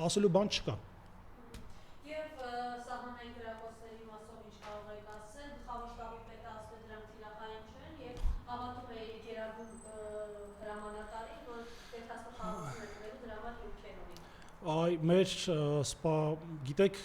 ասելու բան չկա։ Եվ սահմանային գրակոչների մասով ինչ կարող եք ասել, գլխավոր շտաբի պետը ասել դրանք թիրախային չեն եւ հավատում է գերագույն հրամանատարին, որ տեխնասպառողությունը գրելու դրա համար յուքեր ունի։ Այ մեր գիտեք,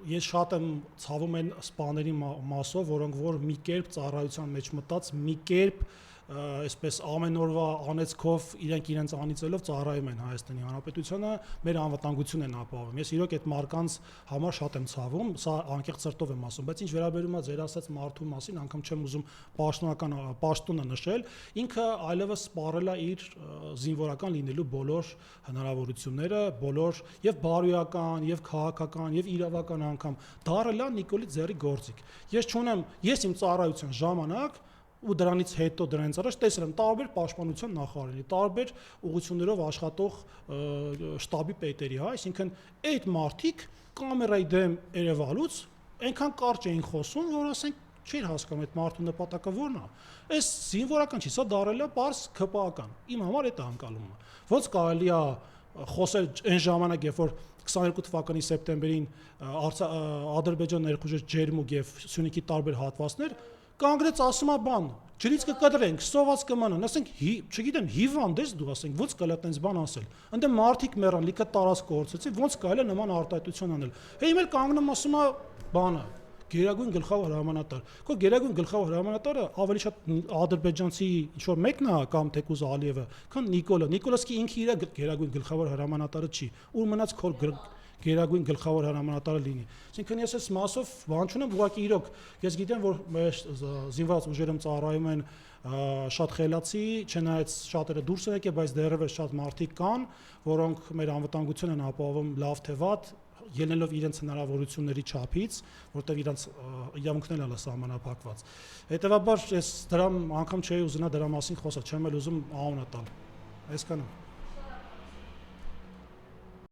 ես շատ եմ ցավում այն սպաների մասով, որոնք որ մի կերպ ծառայության մեջ մտած, մի կերպ այսպես ամեն օրվա անեծքով իրենց անիծելով ծառայում են Հայաստանի Հանրապետությանը, մեր անվտանգությունն են ապահովում։ Ես իրոք այդ մարկանց համար շատ եմ ցավում, սա անկեղծ սրտով եմ ասում, բայց ինչ վերաբերում է ձեր ասած մարդու մասին, անգամ չեմ ուզում պաշտոնը նշել, ինքը այլևս սպառել է իր զինվորական լինելու բոլոր հնարավորությունները, բոլոր եւ բարոյական, եւ քաղաքական, եւ իրավական անգամ դարել է Նիկոլի ձեռի գործիք։ Ես չունեմ, ես իմ ծառայության ժամանակ ու դրանից հետո դրանից առաջ տեսել եմ տարբեր պաշտպանության նախարարների, տարբեր ուղղություններով աշխատող շտաբի պետերի, հա, այսինքն այդ մարդիկ կամերայի դեմ Երևանից այնքան կարճ էին խոսում, որ ասենք չէր հասկանում այդ մարդու նպատակը որն է։ Այս զինվորական չի, սա դարել է պարզ ԿՊԱ-ական։ Իմ համար այդ անկալումն է։ Ոնց կարելի է խոսել այն ժամանակ, երբ որ 22 թվականի սեպտեմբերին Ադրբեջան ներխուժեց Ջերմուկ եւ Սյունիքի տարբեր հատվածներ, կանգնեց ասում է բան, ջրից կկտրենք, սոված կմնան, ասենք, չգիտեմ, հիվանդ ես դու, ասենք, ոնց կարելի է այդպես բան ասել։ Այնտեղ մարդիկ մեռան, լիքը տարածք կորցրեցին, ոնց կարելի է նման արտահայտություն անել։ Հիմա էլ կանգնում ասում է բանը, գերագույն գլխավոր հրամանատար։ Քո գերագույն գլխավոր հրամանատարը ավելի շատ ադրբեջանցի ինչ-որ մեկն է կամ թեկուզ Ալիևը, քան Նիկոլը։ Նիկոլոսկի ինքը իր գերագույն գլխավոր հրամանատարը չի, ուր մնաց քո գերագույն գլխավոր հրամանատարը լինի։ Այսինքն ես այս մասով բան չունեմ, ուղղակի իրոք ես գիտեմ, որ մեր զինված ուժերում ծառայում են շատ խելացի, չնայած շատերը դուրս են եկել, բայց դեռևս շատ մարդիկ կան, որոնք մեր անվտանգությունն են ապահովում լավ թե վատ, ելնելով իրենց հնարավորությունների չափից, որտեղ իրենց իրավունքներն էլ սահմանափակված։ Հետևաբար ես դրամ անգամ չէի ուզենա դրա մասին խոսալ, չեմ էլ ուզում անունը տալ։ Այսքանը։